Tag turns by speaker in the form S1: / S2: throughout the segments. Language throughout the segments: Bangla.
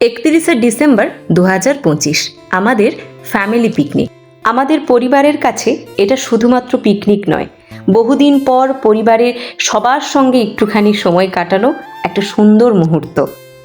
S1: 31শে ডিসেম্বর 2025 আমাদের ফ্যামিলি পিকনিক। আমাদের পরিবারের কাছে এটা শুধুমাত্র পিকনিক নয়, বহুদিন পর পরিবারের সবার সঙ্গে একটুখানি সময় কাটানো একটা সুন্দর মুহূর্ত।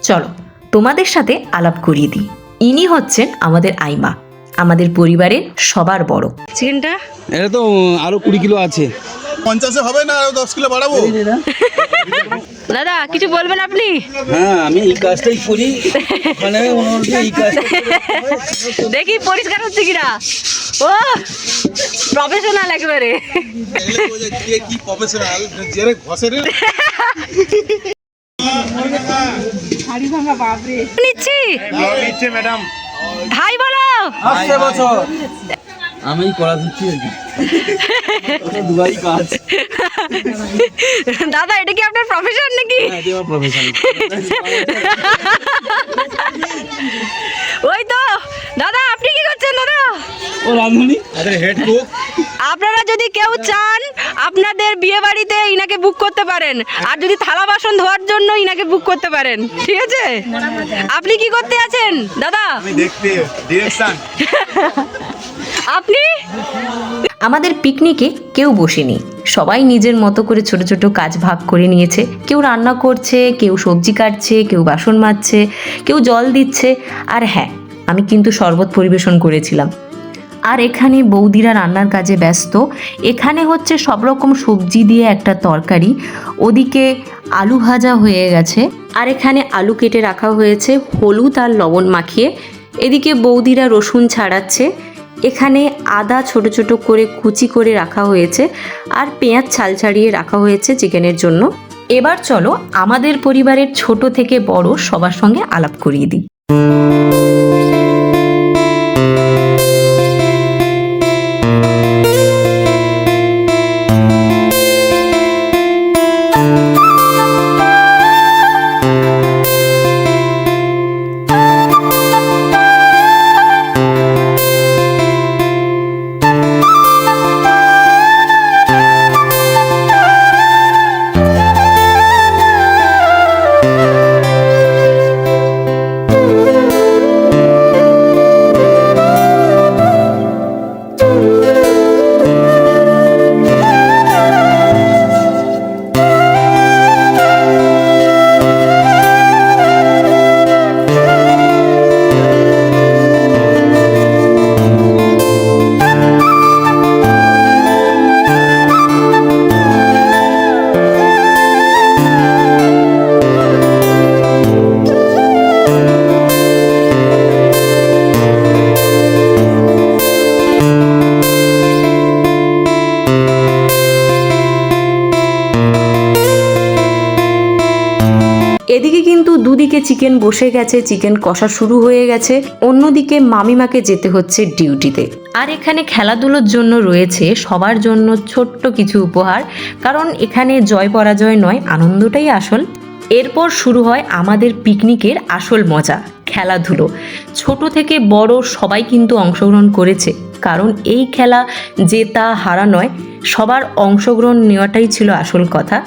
S1: চলো তোমাদের সাথে আলাপ করিয়ে দিই। ইনি হচ্ছেন আমাদের আইমা, আমাদের পরিবারের সবার বড়। চিকেনটা
S2: এটা তো আরো 20 কিলো আছে।
S3: 50-এ হবে না, আরো 10 কিলো বাড়াবো।
S1: দাদা কিছু বলবেন আপনি?
S2: হ্যাঁ, আমি এই কাজটাই করি, মানে এই কাজটা
S1: দেখি পরিষ্কার হচ্ছে কিনা। ও প্রফেশনাল একেবারে।
S3: কি প্রফেশনাল জেরে ঘষে রে।
S1: শাড়ি ভাঙা বাপরে। নিচ্ছি
S3: নিচে ম্যাডাম।
S1: হাই বলো।
S2: আসছে বছর আমি করা দিচ্ছি আর কি। দুবাই কাজ।
S1: দাদা এটা কি আপনার প্রফেশন নাকি?
S2: হ্যাঁ, এটা আমার প্রফেশন।
S1: ওই তো দাদা, আপনি কি করছেন দাদা?
S2: ও রাঁধুনি,
S3: আরে হেড কুক।
S1: আপনারা যদি কেউ চান আপনাদের বিয়ে বাড়িতে ইনাকে বুক করতে পারেন, আর যদি থালা বাসন ধোয়ার জন্য ইনাকে বুক করতে পারেন, ঠিক আছে? আপনি কি করতে আছেন দাদা?
S3: আমি দেখতে ডিরেকশন।
S1: আপনি? আমাদের পিকনিকে কেউ বসেনি, সবাই নিজের মতো করে ছোট ছোট কাজ ভাগ করে নিয়েছে। কেউ রান্না করছে, কেউ সবজি কাটছে, কেউ বাসন মাজছে, কেউ জল দিচ্ছে। আর হ্যাঁ, আমি কিন্তু শরবত পরিবেশন করেছিলাম। আর এখানে বৌদিরা রান্নার কাজে ব্যস্ত। এখানে হচ্ছে সব রকম সবজি দিয়ে একটা তরকারি, ওদিকে আলু ভাজা হয়ে গেছে, আর এখানে আলু কেটে রাখা হয়েছে হলুদ আর লবণ মাখিয়ে। এদিকে বৌদিরা রসুন ছাড়াচ্ছে, এখানে আদা ছোট ছোট করে কুচি করে রাখা হয়েছে, আর পেঁয়াজ ছাল ছাড়িয়ে রাখা হয়েছে চিকেনের জন্য। এবার চলো আমাদের পরিবারের ছোট থেকে বড় সবার সঙ্গে আলাপ করিয়ে দিই। এদিকে কিন্তু দুদিকে চিকেন বসে গেছে, চিকেন কষা শুরু হয়ে গেছে, অন্যদিকে মামিমাকে যেতে হচ্ছে ডিউটিতে। আর এখানে খেলাধুলোর জন্য রয়েছে সবার জন্য ছোট্ট কিছু উপহার, কারণ এখানে জয় পরাজয় নয়, আনন্দটাই আসল। এরপর শুরু হয় আমাদের পিকনিকের আসল মজা, খেলাধুলো। ছোট থেকে বড় সবাই কিন্তু অংশগ্রহণ করেছে, কারণ এই খেলা জেতা হারা নয়, সবার অংশগ্রহণ নেওয়াটাই ছিল আসল কথা।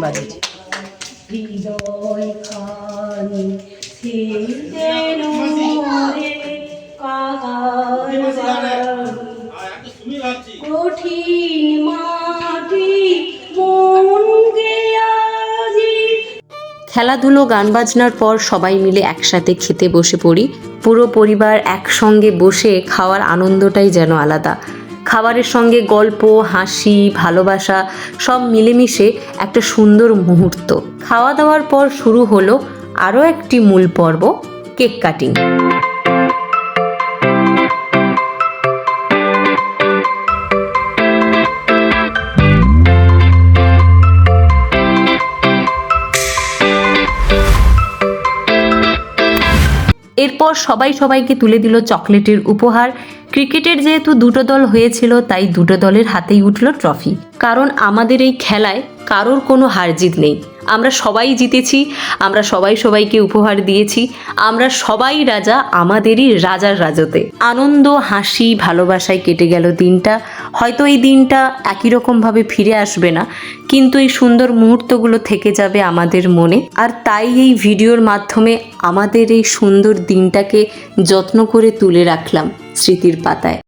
S1: বাজছে। হৃদয় খানি ছিঁড়ে নরে কাহার কঠিন মাটি মন গেয়াজি। খেলাধুলো গান বাজনার পর সবাই মিলে একসাথে খেতে বসে পড়ি। পুরো পরিবার একসঙ্গে বসে খাওয়ার আনন্দটাই যেন আলাদা। খাবারের সঙ্গে গল্প, হাসি, ভালোবাসা সব মিলেমিশে একটা সুন্দর মুহূর্ত। খাওয়া দাওয়ার পর শুরু হলো আরও একটি মূল পর্ব, কেক কাটিং। এরপর সবাই সবাইকে তুলে দিল চকলেটের উপহার। ক্রিকেটের যেহেতু দুটো দল হয়েছিল তাই দুটো দলের হাতেই উঠল ট্রফি। কারণ আমাদের এই খেলায় কারোর কোনো হার জিত নেই, আমরা সবাই জিতেছি, আমরা সবাই সবাইকে উপহার দিয়েছি, আমরা সবাই রাজা আমাদেরই রাজার রাজতে। আনন্দ, হাসি, ভালোবাসায় কেটে গেল দিনটা। হয়তো এই দিনটা একই রকমভাবে ফিরে আসবে না, কিন্তু এই সুন্দর মুহূর্তগুলো থেকে যাবে আমাদের মনে। আর তাই এই ভিডিওর মাধ্যমে আমাদের এই সুন্দর দিনটাকে যত্ন করে তুলে রাখলাম স্মৃতির পাতায়।